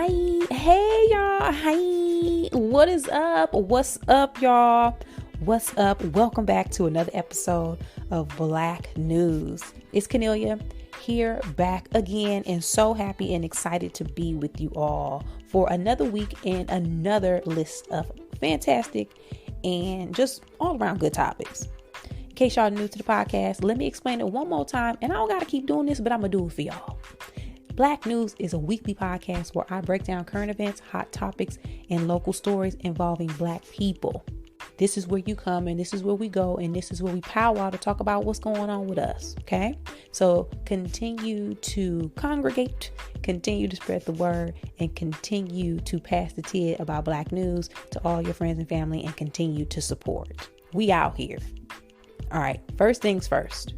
Hi, hey y'all, hi, what is up? What's up, y'all? What's up? Welcome back to another episode of Black News. It's Kennelia here, back again, and so happy and excited to be with you all for another week and another list of fantastic and just all around good topics. In case y'all new to the podcast, let me explain it one more time, and I don't gotta keep doing this, but I'm gonna do it for y'all. Black News is a weekly podcast where I break down current events, hot topics, and local stories involving Black people. This is where you come, and this is where we go, and this is where we powwow to talk about what's going on with us, okay? So continue to congregate, continue to spread the word, and continue to pass the tid about Black News to all your friends and family, and continue to support. We out here. All right, first things first.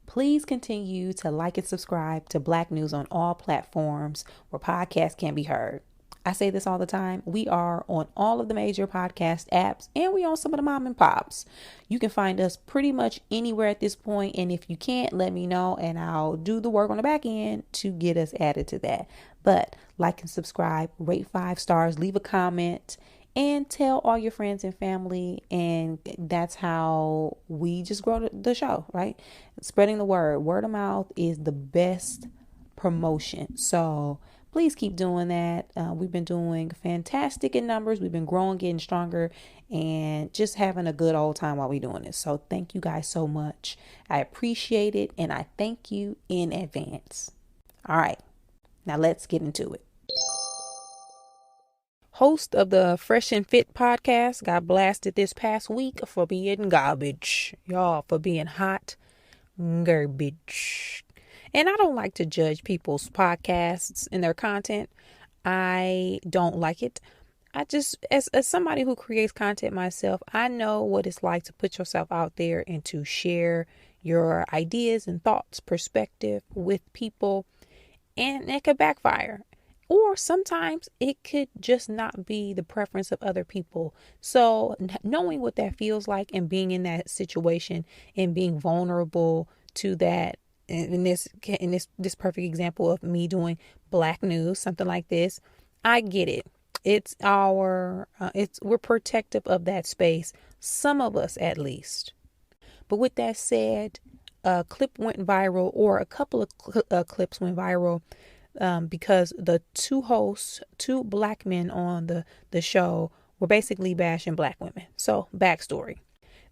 Please continue to like and subscribe to Black News on all platforms where podcasts can be heard. I say this all the time. We are on all of the major podcast apps, and we on some of the mom and pops. You can find us pretty much anywhere at this point. And if you can't, let me know and I'll do the work on the back end to get us added to that. But like and subscribe, rate 5 stars, leave a comment, and tell all your friends and family. And that's how we just grow the show, right? Spreading the word. Word of mouth is the best promotion. So please keep doing that. We've been doing fantastic in numbers. We've been growing, getting stronger, and just having a good old time while we're doing this. So thank you guys so much. I appreciate it, and I thank you in advance. All right, now let's get into it. Host of the Fresh and Fit podcast got blasted this past week for being garbage. Y'all, for being hot garbage. And I don't like to judge people's podcasts and their content. I don't like it. I just, as somebody who creates content myself, I know what it's like to put yourself out there and to share your ideas and thoughts, perspective with people. And it could backfire. Or sometimes it could just not be the preference of other people. So knowing what that feels like and being in that situation and being vulnerable to that, in this perfect example of me doing Black News, something like this, I get it. We're protective of that space. Some of us at least. But with that said, a clip went viral, or a couple of clips went viral. Because the two hosts, two Black men on the show, were basically bashing Black women. So, backstory.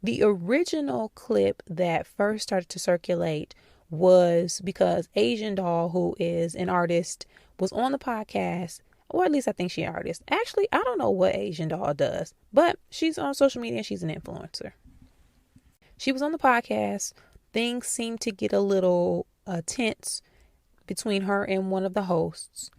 The original clip that first started to circulate was because Asian Doll, who is an artist, was on the podcast, or at least I think she's an artist. Actually, I don't know what Asian Doll does, but she's on social media and she's an influencer. She was on the podcast. Things seemed to get a little tense between her and one of the hosts.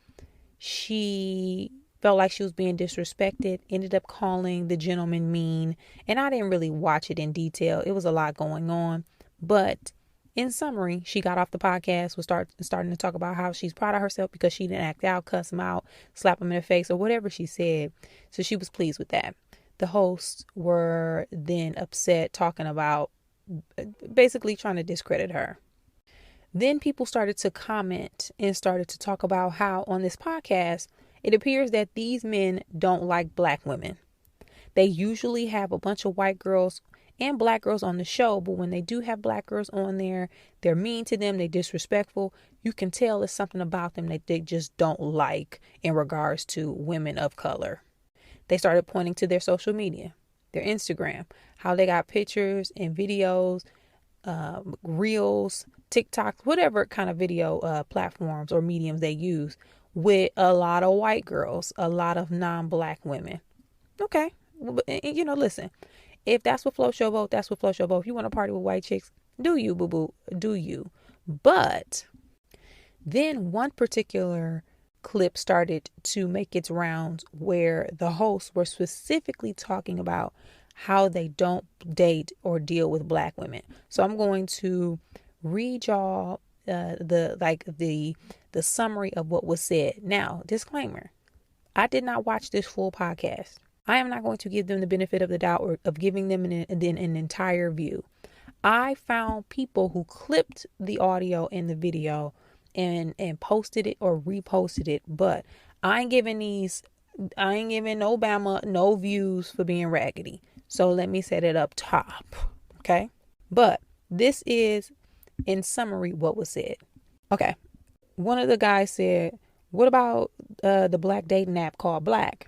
She felt like she was being disrespected, ended up calling the gentleman mean, and I didn't really watch it in detail. It was a lot going on, but in summary, she got off the podcast, was starting to talk about how she's proud of herself because she didn't act out, cuss him out, slap him in the face, or whatever she said. So she was pleased with that. The hosts were then upset, talking about basically trying to discredit her. Then people started to comment and started to talk about how on this podcast, it appears that these men don't like Black women. They usually have a bunch of white girls and Black girls on the show, but when they do have Black girls on there, they're mean to them, they're disrespectful. You can tell there's something about them that they just don't like in regards to women of color. They started pointing to their social media, their Instagram, how they got pictures and videos, reels, TikTok, whatever kind of video platforms or mediums they use, with a lot of white girls, a lot of non-Black women. Okay. Listen, if that's what floats your boat, that's what floats your boat. If you want to party with white chicks, do you, boo-boo, do you. But then one particular clip started to make its rounds where the hosts were specifically talking about how they don't date or deal with Black women. So I'm going to read y'all the summary of what was said. Now, disclaimer, I did not watch this full podcast. I am not going to give them the benefit of the doubt or of giving them an entire view. I found people who clipped the audio and the video and posted it or reposted it, but I ain't giving Obama no views for being raggedy. So let me set it up top. Okay. But this is, in summary, what was said. Okay. One of the guys said, what about the black dating app called Black?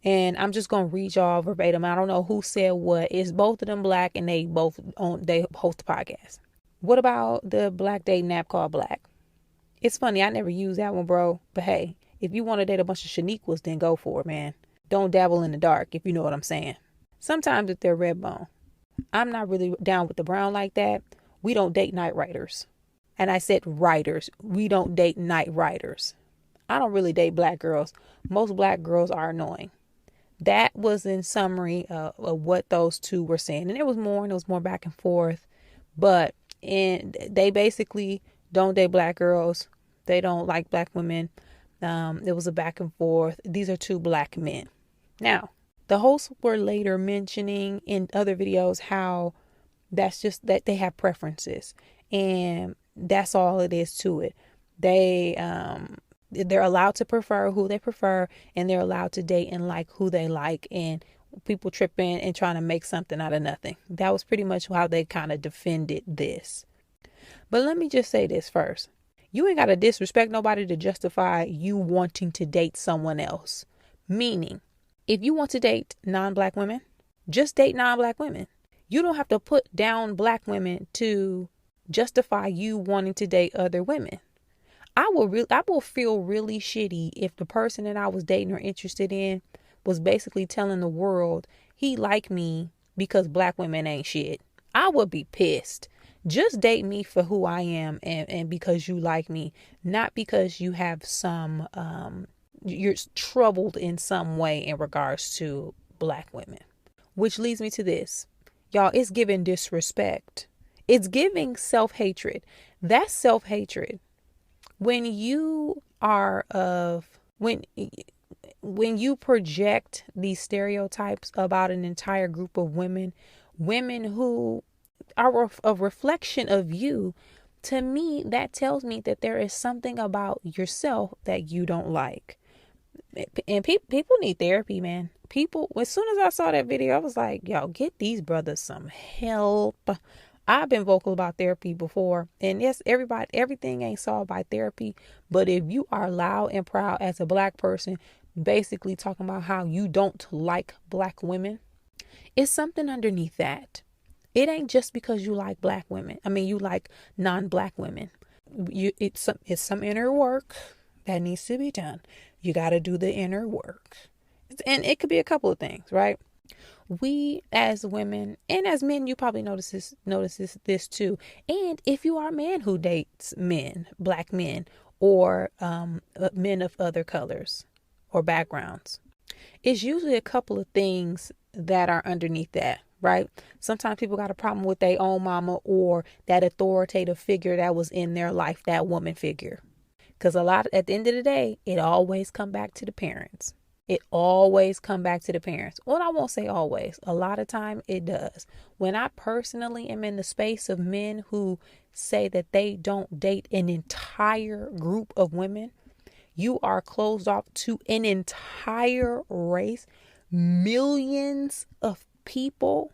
And I'm just going to read y'all verbatim. I don't know who said what. It's both of them black, and they host a podcast. What about the black dating app called Black? It's funny. I never used that one, bro. But hey, if you want to date a bunch of Shaniquas, then go for it, man. Don't dabble in the dark, if you know what I'm saying. Sometimes if they're red bone. I'm not really down with the brown like that. We don't date night riders. And I said writers. We don't date night riders. I don't really date black girls. Most black girls are annoying. That was in summary of what those two were saying. And there was more back and forth. But they basically don't date black girls. They don't like black women. It was a back and forth. These are two black men. Now, the hosts were later mentioning in other videos how that's just that they have preferences. And that's all it is to it. They're allowed to prefer who they prefer, and they're allowed to date and like who they like, and people tripping and trying to make something out of nothing. That was pretty much how they kind of defended this. But let me just say this first. You ain't got to disrespect nobody to justify you wanting to date someone else. Meaning, if you want to date non-black women, just date non-black women. You don't have to put down black women to justify you wanting to date other women. I will feel really shitty if the person that I was dating or interested in was basically telling the world he liked me because black women ain't shit. I would be pissed. Just date me for who I am and because you like me, not because you have some, you're troubled in some way in regards to black women. Which leads me to this. Y'all, it's giving disrespect. It's giving self-hatred. That's self-hatred. When you you project these stereotypes about an entire group of women who are a reflection of you, to me, that tells me that there is something about yourself that you don't like. And people need therapy, man. People, as soon as I saw that video, I was like, yo, get these brothers some help. I've been vocal about therapy before, and yes, everything ain't solved by therapy. But if you are loud and proud as a black person, basically talking about how you don't like black women, it's something underneath that. It ain't just because you like black women. I mean, you like non-black women. It's some inner work that needs to be done. You got to do the inner work, and it could be a couple of things, right? We as women and as men, you probably notice this too. And if you are a man who dates men, black men, or men of other colors or backgrounds, it's usually a couple of things that are underneath that, right? Sometimes people got a problem with their own mama or that authoritative figure that was in their life, that woman figure. Because at the end of the day, it always come back to the parents. It always come back to the parents. Well, I won't say always. A lot of time it does. When I personally am in the space of men who say that they don't date an entire group of women, you are closed off to an entire race, millions of people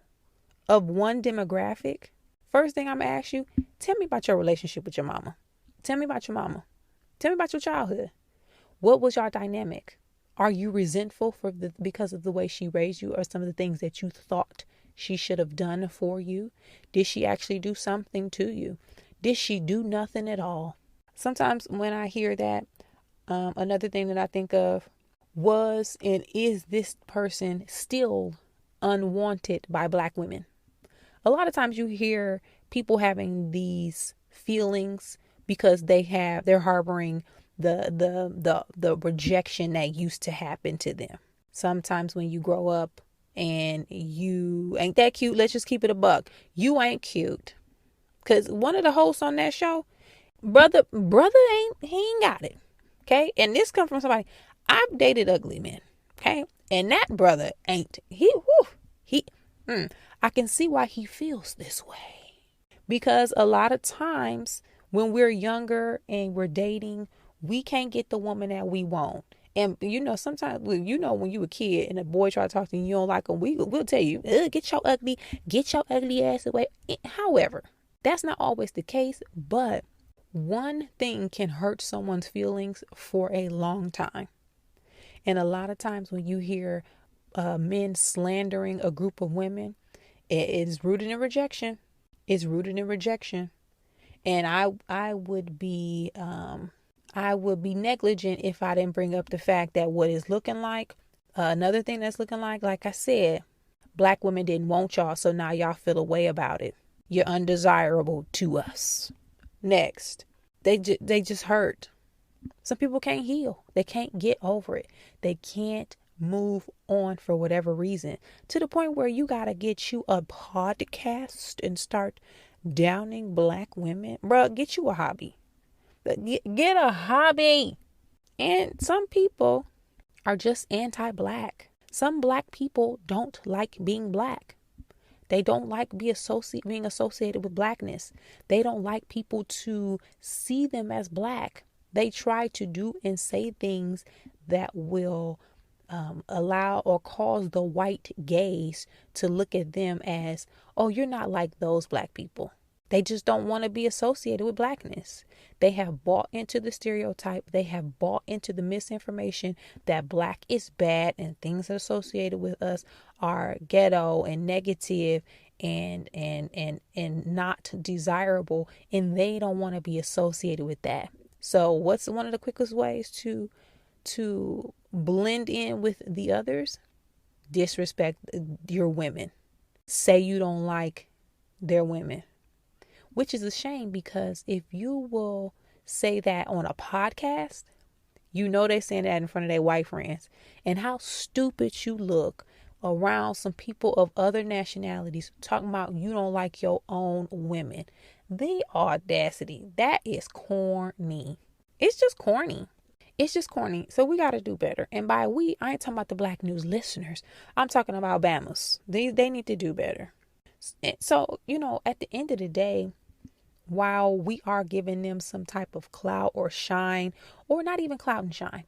of one demographic. First thing I'm going to ask you, tell me about your relationship with your mama. Tell me about your mama. Tell me about your childhood. What was your dynamic? Are you resentful because of the way she raised you or some of the things that you thought she should have done for you? Did she actually do something to you? Did she do nothing at all? Sometimes when I hear that, another thing that I think of was and is this person still unwanted by black women? A lot of times you hear people having these feelings because they're harboring the rejection that used to happen to them. Sometimes when you grow up and you ain't that cute, let's just keep it a buck. You ain't cute. Cause one of the hosts on that show, brother he ain't got it. Okay. And this comes from somebody. I've dated ugly men. Okay. And that brother ain't, I can see why he feels this way. Because a lot of times When we're younger and we're dating, we can't get the woman that we want. And sometimes, when you a kid and a boy try to talk to you, you don't like him, we'll tell you, get your ugly ass away. However, that's not always the case, but one thing can hurt someone's feelings for a long time. And a lot of times when you hear men slandering a group of women, it is rooted in rejection. It's rooted in rejection. And I would be negligent if I didn't bring up the fact that what is looking like, another thing that's looking like I said, black women didn't want y'all, so now y'all feel a way about it. You're undesirable to us. Next, they just hurt. Some people can't heal. They can't get over it. They can't move on for whatever reason, to the point where you got to get you a podcast and start downing black women. Bruh, get you a hobby. Get a hobby. And some people are just anti-black. Some black people don't like being black. They don't like being associated with blackness. They don't like people to see them as black. They try to do and say things that will allow or cause the white gaze to look at them as, oh, you're not like those black people. They just don't want to be associated with blackness. They have bought into the stereotype. They have bought into the misinformation that black is bad and things associated with us are ghetto and negative and not desirable. And they don't want to be associated with that. So what's one of the quickest ways to blend in with the others? Disrespect your women. Say you don't like their women. Which is a shame, because if you will say that on a podcast, they're saying that in front of their white friends. And how stupid you look around some people of other nationalities talking about you don't like your own women. The audacity. That is corny. It's just corny. It's just corny. So we got to do better. And by we, I ain't talking about the Black News listeners. I'm talking about Bamas. They need to do better. So, at the end of the day, while we are giving them some type of clout or shine, or not even clout and shine,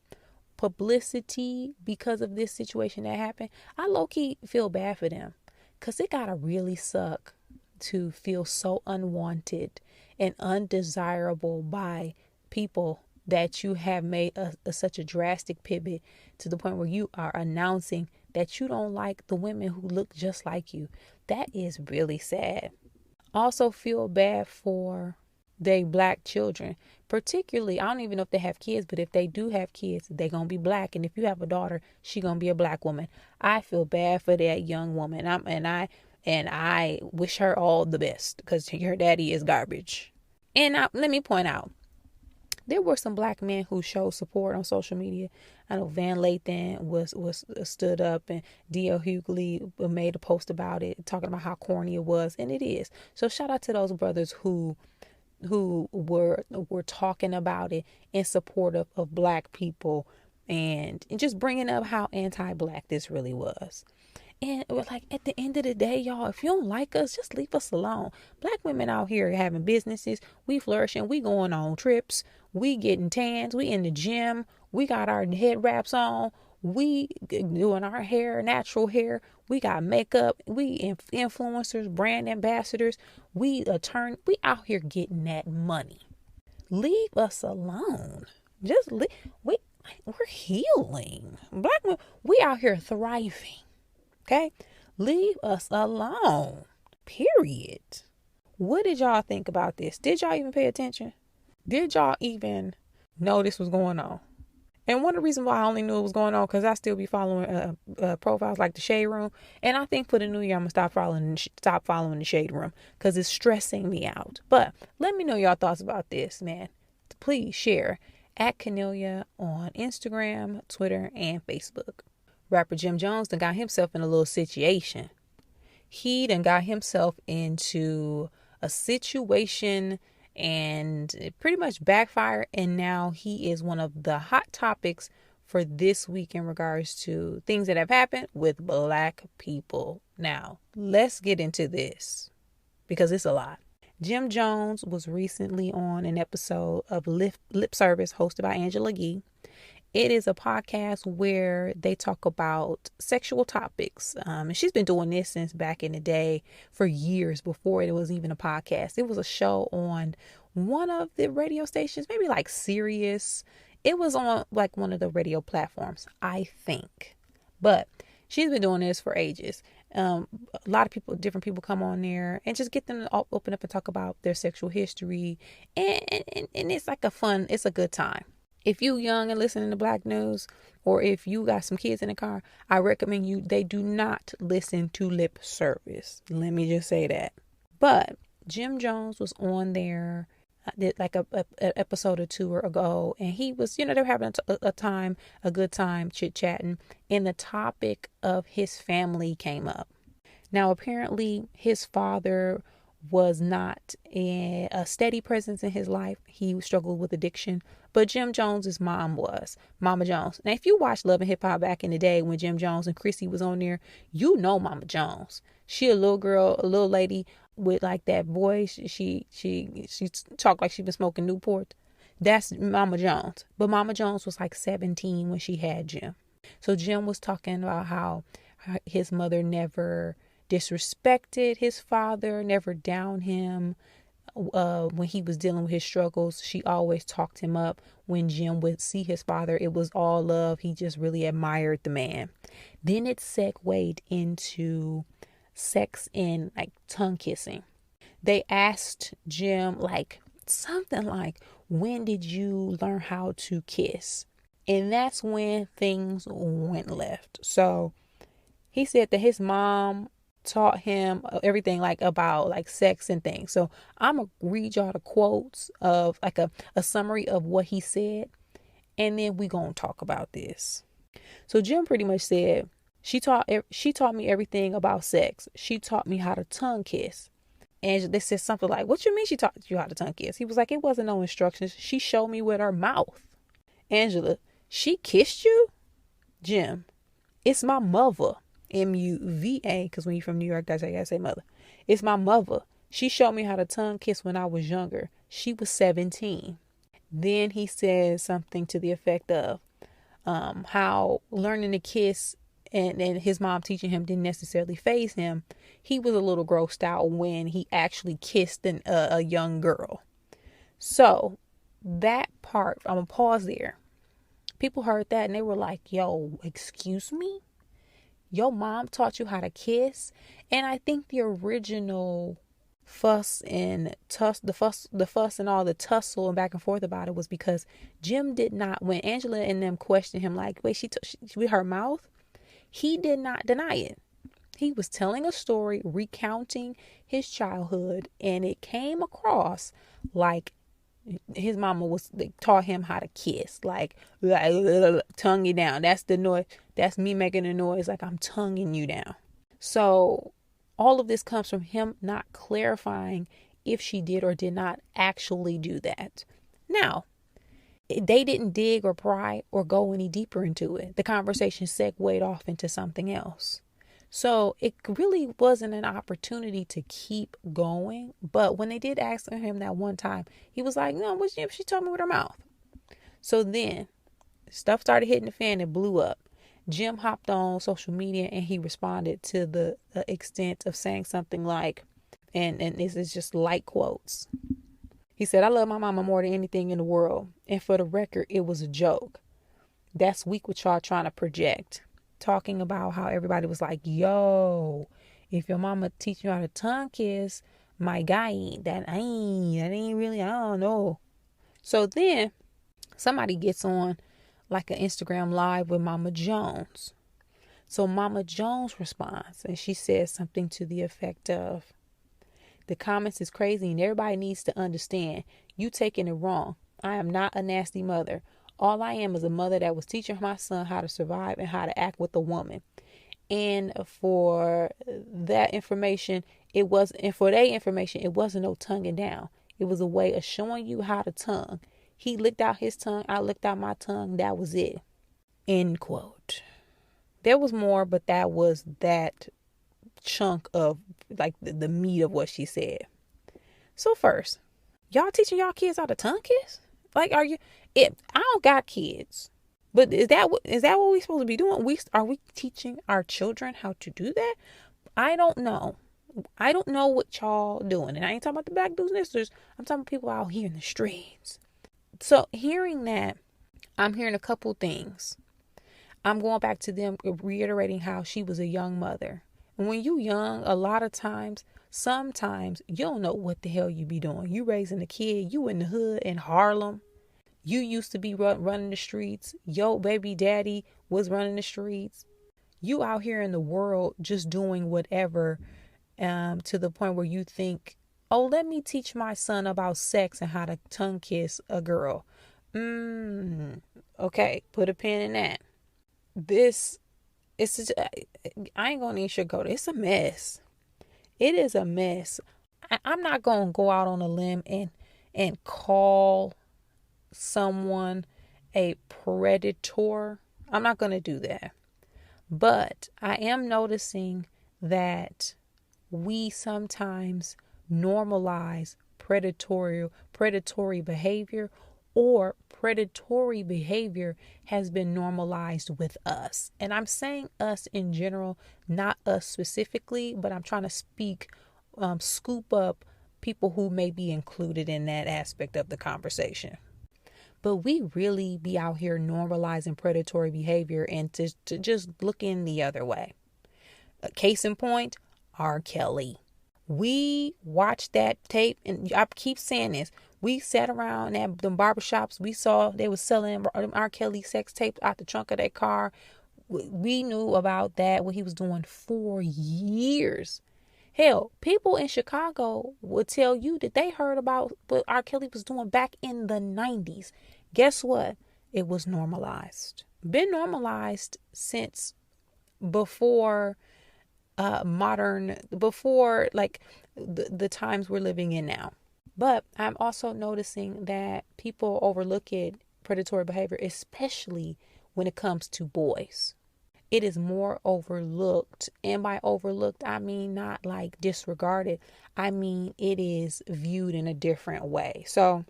publicity because of this situation that happened, I low-key feel bad for them, because it gotta really suck to feel so unwanted and undesirable by people that you have made such a drastic pivot to the point where you are announcing that you don't like the women who look just like you. That is really sad. Also feel bad for they black children, particularly, I don't even know if they have kids, but if they do have kids, they're going to be black. And if you have a daughter, she going to be a black woman. I feel bad for that young woman. And I wish her all the best, because her daddy is garbage. And let me point out, there were some black men who showed support on social media. I know Van Lathan was stood up, and D.L. Hughley made a post about it, talking about how corny it was, and it is. So shout out to those brothers who were talking about it in support of black people, and just bringing up how anti-black this really was. And we're like, at the end of the day, y'all, if you don't like us, just leave us alone. Black women out here having businesses, we flourishing, we going on trips, we getting tans, we in the gym, we got our head wraps on, we doing our hair, natural hair, we got makeup, we influencers, brand ambassadors, we out here getting that money. Leave us alone. We're healing. Black women, we out here thriving. Okay, leave us alone, period. What did y'all think about this? Did y'all even pay attention? Did y'all even know this was going on? And one of the reasons why I only knew it was going on, because I still be following profiles like the Shade Room. And I think for the new year, I'm going to stop following the Shade Room, because it's stressing me out. But let me know y'all thoughts about this, man. Please share at Kennelia on Instagram, Twitter, and Facebook. Rapper Jim Jones done got himself in a little situation. He done got himself into a situation and it pretty much backfired. And now he is one of the hot topics for this week in regards to things that have happened with black people. Now, let's get into this, because it's a lot. Jim Jones was recently on an episode of Lip Service hosted by Angela Yee. It is a podcast where they talk about sexual topics. And she's been doing this since back in the day, for years before it was even a podcast. It was a show on one of the radio stations, maybe like Sirius. It was on like one of the radio platforms, I think. But she's been doing this for ages. A lot of people, different people come on there and just get them to open up and talk about their sexual history. And it's like it's a good time. If you young and listening to Black News, or if you got some kids in the car, I recommend they do not listen to Lip Service. Let me just say that. But Jim Jones was on there, did like a episode or two ago, and he was, they were having a good time chit-chatting, and the topic of his family came up. Now, apparently, his father was not a steady presence in his life. He struggled with addiction, but Jim Jones's mom was Mama Jones. Now, if you watched Love and Hip Hop back in the day when Jim Jones and Chrissy was on there, you know Mama Jones. She a little girl, a little lady with like that voice. She talked like she been smoking Newport. That's Mama Jones. But Mama Jones was like 17 when she had Jim. So Jim was talking about how his mother never disrespected his father, never downed him. When he was dealing with his struggles, she always talked him up. When Jim would see his father, it was all love. He just really admired the man. Then it segued into sex and like tongue kissing. They asked Jim like something like, when did you learn how to kiss? And that's when things went left. So he said that his mom taught him everything like about like sex and things. So I'm gonna read y'all the quotes of like a summary of what he said, and then we gonna talk about this. So Jim pretty much said, she taught me everything about sex. She taught me how to tongue kiss. And they said something like, what you mean she taught you how to tongue kiss? He was like, it wasn't no instructions. She showed me with her mouth. Angela, she kissed you? Jim, it's my mother. M-U-V-A, because when you're from New York, that's how you gotta say mother. It's my mother. She showed me how to tongue kiss when I was younger. She was 17. Then he said something to the effect of how learning to kiss and his mom teaching him didn't necessarily faze him. He was a little grossed out when he actually kissed a young girl. So that part, I'm gonna pause there. People heard that and they were like, yo, excuse me? Your mom taught you how to kiss? And I think the original fuss and the fuss and all the tussle and back and forth about it was because Jim did not, when Angela and them questioned him like, wait, she with her mouth, he did not deny it. He was telling a story, recounting his childhood, and it came across like his mama taught him how to kiss, like tongue you down. That's the noise. That's me making a noise like I'm tonguing you down. So all of this comes from him not clarifying if she did or did not actually do that. Now, they didn't dig or pry or go any deeper into it. The conversation segued off into something else. So it really wasn't an opportunity to keep going. But when they did ask him that one time, he was like, no, she told me with her mouth. So then stuff started hitting the fan and blew up. Jim hopped on social media and he responded to the extent of saying something like, and this is just light quotes. He said, I love my mama more than anything in the world. And for the record, it was a joke. That's weak what y'all trying to project. Talking about how everybody was like, yo, if your mama teach you how to tongue kiss, my guy, that ain't really, I don't know. So then somebody gets on like an Instagram live with Mama Jones. So Mama Jones responds and she says something to the effect of, the comments is crazy and everybody needs to understand you taking it wrong. I am not a nasty mother. All I am is a mother that was teaching my son how to survive and how to act with a woman. And for that information, it wasn't no tonguing down. It was a way of showing you how to tongue. He licked out his tongue. I licked out my tongue. That was it. End quote. There was more, but that was that chunk of like the meat of what she said. So first, y'all teaching y'all kids how to tongue kiss? Like, are you? I don't got kids, but is that what we supposed to be doing? Are we teaching our children how to do that? I don't know. I don't know what y'all doing, and I ain't talking about the black dudes and sisters. I'm talking about people out here in the streets. So hearing that, I'm hearing a couple things. I'm going back to them reiterating how she was a young mother. And when you young, a lot of times, sometimes you don't know what the hell you be doing. You raising a kid, you in the hood in Harlem. You used to be running the streets. Yo, baby daddy was running the streets. You out here in the world just doing whatever, to the point where you think, oh, let me teach my son about sex and how to tongue kiss a girl. Okay, put a pin in that. I ain't gonna even sugarcoat it. It's a mess. It is a mess. I'm not gonna go out on a limb and call someone a predator. I'm not gonna do that. But I am noticing that we sometimes normalize predatory behavior, or predatory behavior has been normalized with us. And I'm saying us in general, not us specifically, but I'm trying to scoop up people who may be included in that aspect of the conversation. But we really be out here normalizing predatory behavior and to just looking the other way. A case in point, R. Kelly. We watched that tape, and I keep saying this. We sat around at the barbershops. We saw they were selling R. Kelly sex tapes out the trunk of their car. We knew about that, what he was doing for years. Hell, people in Chicago would tell you that they heard about what R. Kelly was doing back in the 90s. Guess what? It was normalized. Been normalized since before before like the times we're living in now. But I'm also noticing that people overlook predatory behavior, especially when it comes to boys. It is more overlooked. And by overlooked, I mean not like disregarded. I mean it is viewed in a different way. So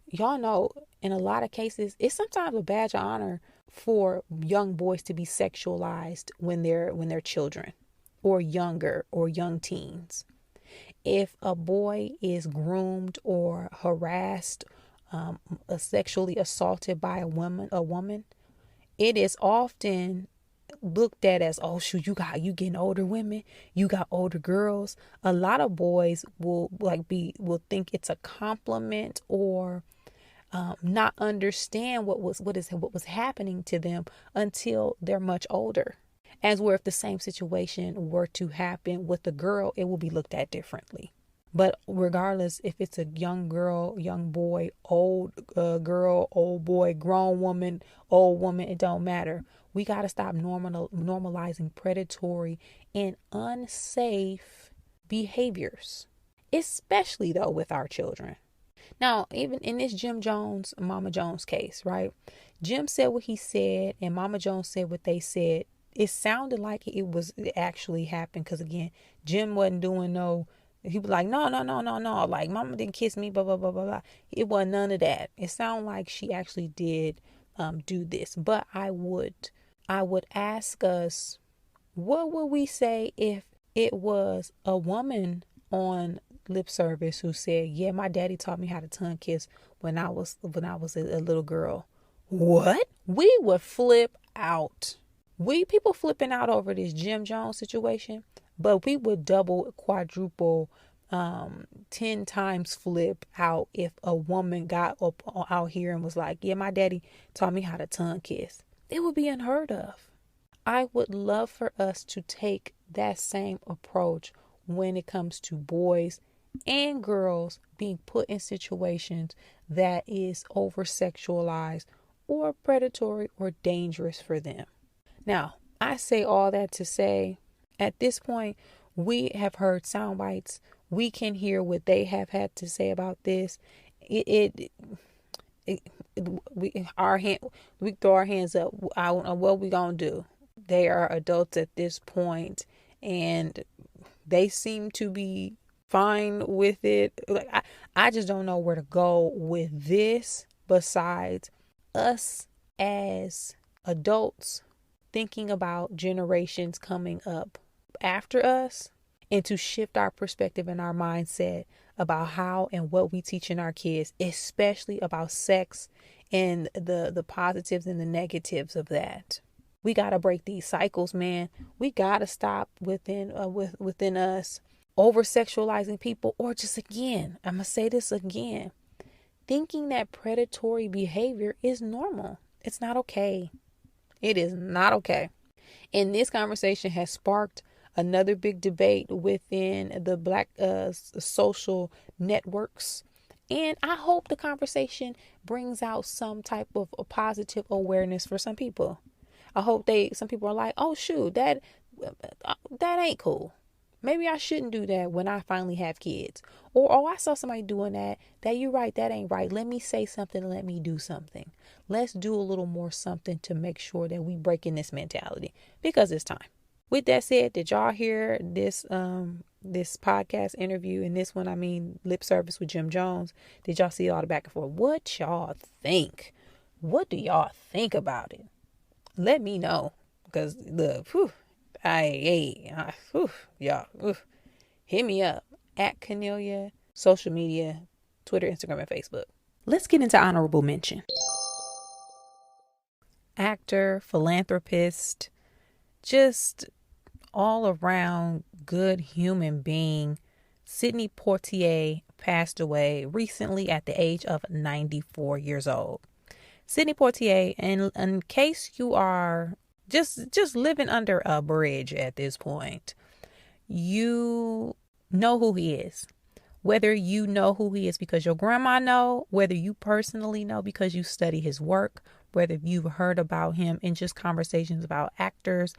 y'all know, in a lot of cases, it's sometimes a badge of honor for young boys to be sexualized when they're children or younger or young teens. If a boy is groomed or harassed, sexually assaulted by a woman, it is often looked at as, oh shoot, you getting older women, you got older girls. A lot of boys will think it's a compliment, or not understand what was happening to them until they're much older. As where if the same situation were to happen with a girl, it will be looked at differently. But regardless, if it's a young girl, young boy, old girl, old boy, grown woman, old woman, it don't matter. We got to stop normalizing predatory and unsafe behaviors, especially though with our children. Now, even in this Jim Jones, Mama Jones case, right? Jim said what he said and Mama Jones said what they said. It sounded like it actually happened, because again, Jim wasn't doing he was like, no, like mama didn't kiss me, blah, blah, blah, blah, blah. It wasn't none of that. It sounded like she actually did do this. But I would ask us, what would we say if it was a woman on lip service who said, yeah, my daddy taught me how to tongue kiss when I was a little girl? What? We would flip out. People flipping out over this Jim Jones situation, but we would double, quadruple, 10 times flip out if a woman got up out here and was like, yeah, my daddy taught me how to tongue kiss. It would be unheard of. I would love for us to take that same approach when it comes to boys and girls being put in situations that is over sexualized or predatory or dangerous for them. Now, I say all that to say, at this point, we have heard sound bites. We can hear what they have had to say about this. We throw our hands up. I don't know what we gonna do. They are adults at this point, and they seem to be fine with it. Like I just don't know where to go with this besides us as adults thinking about generations coming up after us, and to shift our perspective and our mindset about how and what we teaching our kids, especially about sex and the positives and the negatives of that. We got to break these cycles, man. We got to stop within us over sexualizing people, or just, again, I'm going to say this again, thinking that predatory behavior is normal. It's not okay. It is not okay. And this conversation has sparked another big debate within the Black social networks. And I hope the conversation brings out some type of a positive awareness for some people. I hope some people are like, oh, shoot, that ain't cool. Maybe I shouldn't do that when I finally have kids. Or, oh, I saw somebody doing that you're right, that ain't right. Let me say something, let me do something. Let's do a little more something to make sure that we break in this mentality, because it's time. With that said, did y'all hear this podcast interview? And this one, I mean, Lip Service with Jim Jones. Did y'all see all the back and forth? What y'all think? What do y'all think about it? Let me know. Because look, y'all, hit me up at Kennelia, social media, Twitter, Instagram, and Facebook. Let's get into honorable mention. Actor, philanthropist, just all around good human being, Sidney Poitier passed away recently at the age of 94 years old. Sidney Poitier, and in case you are just living under a bridge at this point, you know who he is. Whether you know who he is because your grandma know, whether you personally know because you study his work, whether you've heard about him in just conversations about actors,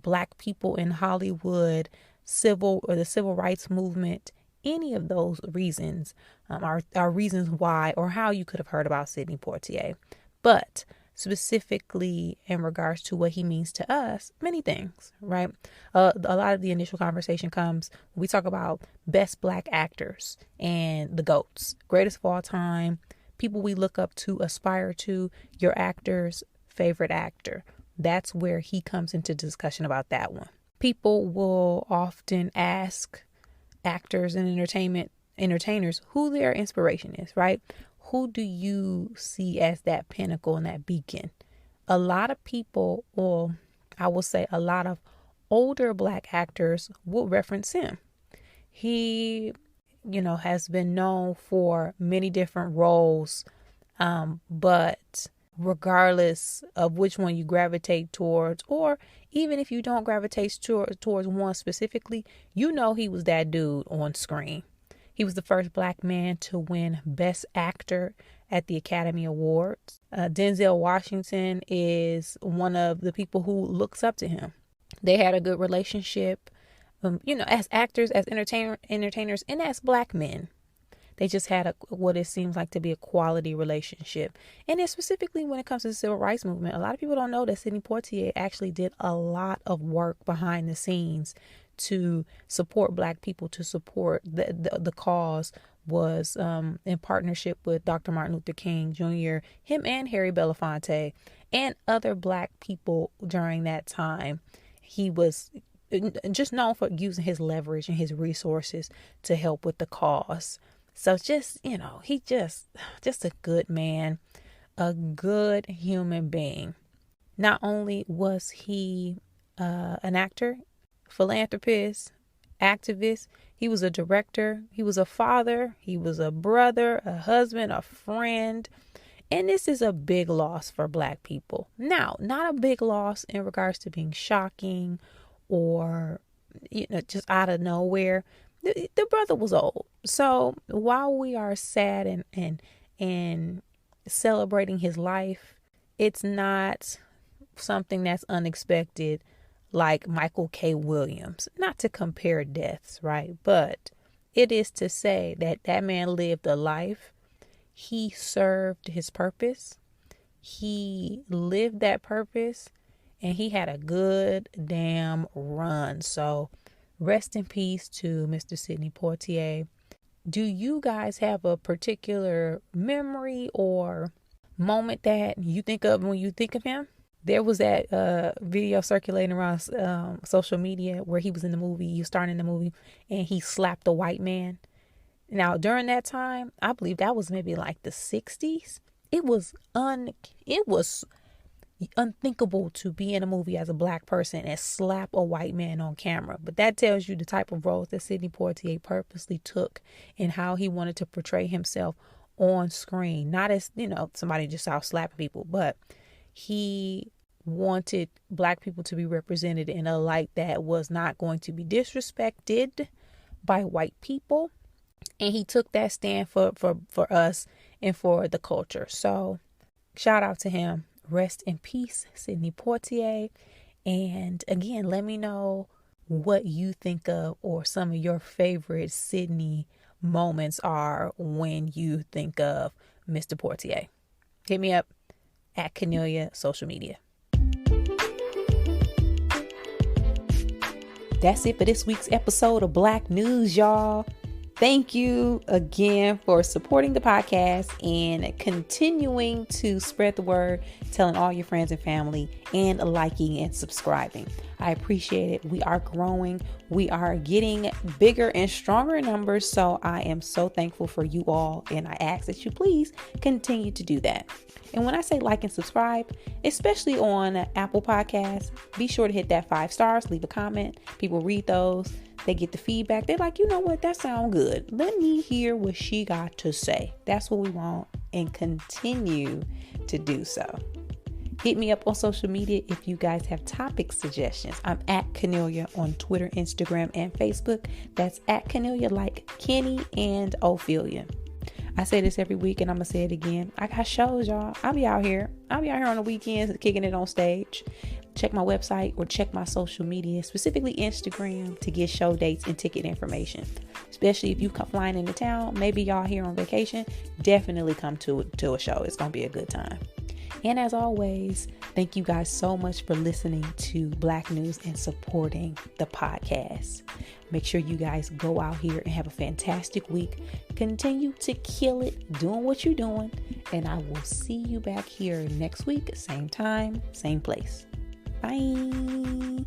Black people in Hollywood, the civil rights movement, any of those reasons are reasons why or how you could have heard about Sidney Poitier. But specifically in regards to what he means to us, many things, right? A lot of the initial conversation comes when we talk about best Black actors and the GOATs, greatest of all time, people we look up to, aspire to, your actor's favorite actor. That's where he comes into discussion about that one. People will often ask actors and entertainers who their inspiration is, right? Who do you see as that pinnacle and that beacon? A lot of people, or I will say a lot of older Black actors, will reference him. He, has been known for many different roles, but regardless of which one you gravitate towards, or even if you don't gravitate towards one specifically, he was that dude on screen. He was the first Black man to win Best Actor at the Academy Awards. Denzel Washington is one of the people who looks up to him. They had a good relationship, as actors, as entertainers, and as Black men. They just had what it seems like to be a quality relationship. And then specifically when it comes to the civil rights movement, a lot of people don't know that Sidney Poitier actually did a lot of work behind the scenes to support Black people, to support the cause, was in partnership with Dr. Martin Luther King Jr., him and Harry Belafonte, and other Black people during that time. He was just known for using his leverage and his resources to help with the cause. So just, he just a good man, a good human being. Not only was he an actor, philanthropist, activist, he was a director, he was a father, he was a brother, a husband, a friend. And this is a big loss for Black people. Now, not a big loss in regards to being shocking or, just out of nowhere. The brother was old. So while we are sad and celebrating his life, it's not something that's unexpected like Michael K. Williams. Not to compare deaths, right? But it is to say that man lived a life. He served his purpose. He lived that purpose. And he had a good damn run. So Rest in peace to Mr. Sidney Poitier. Do you guys have a particular memory or moment that you think of when you think of him? There was that video circulating around social media where he was in the movie, he was starring in the movie, and he slapped a white man. Now, during that time, I believe that was maybe like the 60s. It was unthinkable to be in a movie as a black person and slap a white man on camera. But that tells you the type of roles that Sidney Poitier purposely took and how he wanted to portray himself on screen. Not as, somebody just out slapping people, but he wanted black people to be represented in a light that was not going to be disrespected by white people. And he took that stand for us and for the culture. So shout out to him. Rest in peace, Sidney Poitier. And again, let me know what you think of or some of your favorite Sidney moments are when you think of Mr. Poitier. Hit me up at Kennelia social media. That's it for this week's episode of Black News, y'all. Thank you again for supporting the podcast and continuing to spread the word, telling all your friends and family, and liking and subscribing. I appreciate it. We are growing. We are getting bigger and stronger in numbers. So I am so thankful for you all. And I ask that you please continue to do that. And when I say like and subscribe, especially on Apple Podcasts, be sure to hit that 5 stars, leave a comment. People read those. They get the feedback. They're like, you know what? That sounds good. Let me hear what she got to say. That's what we want, and continue to do so. Hit me up on social media if you guys have topic suggestions. I'm at Kennelia on Twitter, Instagram, and Facebook. That's at Kennelia, like Kenny and Ophelia. I say this every week and I'm going to say it again. I got shows, y'all. I'll be out here on the weekends kicking it on stage. Check my website or check my social media, specifically Instagram, to get show dates and ticket information. Especially if you come flying into town, maybe y'all here on vacation, definitely come to a show. It's going to be a good time. And as always, thank you guys so much for listening to Black News and supporting the podcast. Make sure you guys go out here and have a fantastic week. Continue to kill it, doing what you're doing. And I will see you back here next week, same time, same place. Bye.